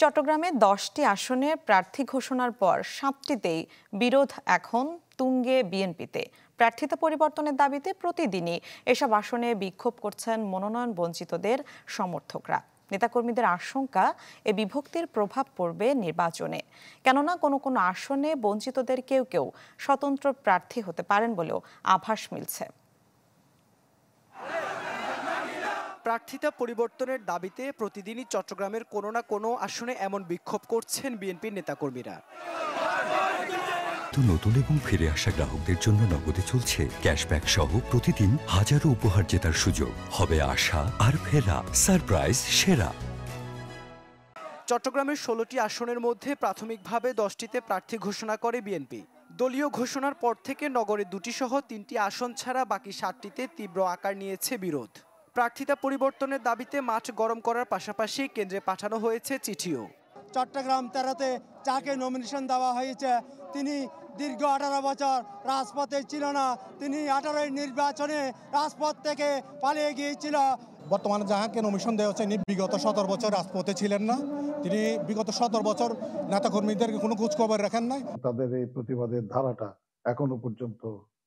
চট্টগ্রামে 10টি আসনে প্রার্থী ঘোষণার পর 7টিতেই বিরোধ এখন তুঙ্গে বিএনপিতে। প্রার্থিতা পরিবর্তনের দাবিতে প্রতিদিনই এসব আসনে বিক্ষোভ করছেন মনোনয়ন বঞ্চিতদের সমর্থকরা। নেতাকর্মীদের আশঙ্কা এ বিভক্তির প্রভাব পড়বে নির্বাচনে, কেননা কোনো কোনো আসনে বঞ্চিতদের কেউ কেউ স্বতন্ত্র প্রার্থী হতে পারেন বলেও আভাস মিলছে। প্রার্থিতা পরিবর্তনের দাবিতে প্রতিদিনই চট্টগ্রামের কোনো না কোনো আসনে এমন বিক্ষোভ করছেন বিএনপির নেতাকর্মীরা। নতুন এবং ফিরে আসা গ্রাহকদের জন্য নগদে চলছে ক্যাশব্যাক সহ প্রতিদিন হাজারো উপহার জেতার সুযোগ। হবে আশা আর ফেরা, সারপ্রাইজ সেরা। চট্টগ্রামের 16টি আসনের মধ্যে প্রাথমিকভাবে 10টিতে প্রার্থী ঘোষণা করে বিএনপি। দলীয় ঘোষণার পর থেকে নগরে 2টি সহ 3টি আসন ছাড়া বাকি 7টিতে তীব্র আকার নিয়েছে বিরোধ। প্রার্থিতা পরিবর্তনের দাবিতে মাঠ গরম করার পাশাপাশি কেন্দ্রে পাঠানো হয়েছে চিঠিও। চট্টগ্রাম 13-তে যাকে নমিনেশন দেওয়া হয়েছে তিনি দীর্ঘ 18 বছর রাজপথে ছিল না, তিনি 18 নির্বাচনে রাজপথ থেকে পালিয়ে গিয়েছিল। বর্তমানে যাহাকে নমিনেশন দেওয়া হচ্ছে বিগত 17 বছর রাজপথে ছিলেন না, তিনি বিগত 17 বছর নেতাকর্মীদেরকে কোনো খোঁজ খবর রাখেন নাই। তাদের এই প্রতিবাদের ধারাটা এখনো পর্যন্ত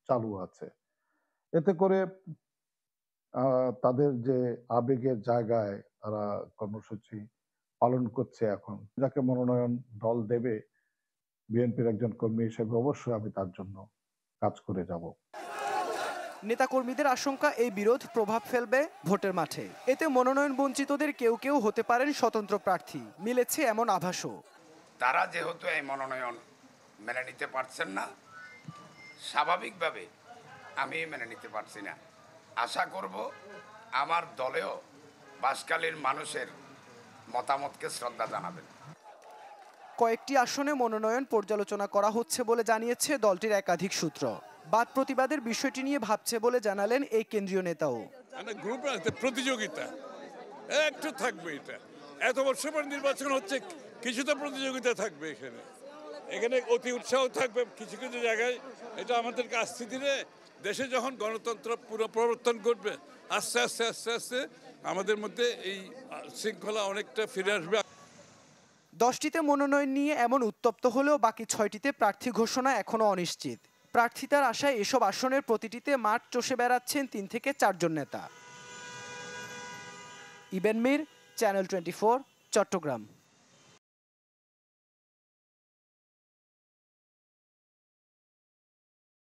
চালু আছে। এতে করে তাদের যে আবেগের জায়গায় তারা কর্মসূচি পালন করছে, এখন যাকে মনোনয়ন দল দেবে বিএনপির একজন কর্মী হিসেবে অবশ্যই আমি তার জন্য কাজ করে যাব। নেতাকর্মীদের আশঙ্কা এই বিরোধ প্রভাব ফেলবে ভোটের মাঠে। এতে মনোনয়ন বঞ্চিতদের কেউ কেউ হতে পারেন স্বতন্ত্র প্রার্থী, মিলেছে এমন আভাসও। তারা যেহেতু এই মনোনয়ন মেনে নিতে পারছেন না, স্বাভাবিকভাবে আমি মেনে নিতে পারছি না। আশা করব আমার দলেও বাঁশখালীর মানুষের মতামতকে শ্রদ্ধা জানাবেন। কয়েকটি আসনে মনোনয়ন পর্যালোচনা করা হচ্ছে বলে জানিয়েছে দলটির একাধিক সূত্র। বাদ প্রতিবাদের বিষয়টি নিয়ে ভাবছে বলে জানালেন এই কেন্দ্রীয় নেতাও। প্রতিযোগিতা একটু থাকবে, এটা এত বছর পর নির্বাচন হচ্ছে, কিছুটা প্রতিযোগিতা থাকবে। এখানে অতি উৎসাহ থাকবে কিছু কিছু জায়গায়। এটা আমাদেরকে আস্তে ধীরে দেশে যখন গণতন্ত্র পুরো প্রবর্তন করবে, আস্তে আস্তে আস্তে আস্তে আমাদের মধ্যে এই শৃঙ্খলা অনেকটা ফিরে আসবে। 10টিতে মনোনয়ন নিয়ে এমন উত্তপ্ত হলেও বাকি 6টিতে প্রার্থী ঘোষণা এখনো অনিশ্চিত। প্রার্থিতার আশায় এসব আসনের প্রতিটিতে মাঠ চষে বেড়াচ্ছেন 3 থেকে 4 জন নেতা। ইবেন মীর, চ্যানেল 24, চট্টগ্রাম।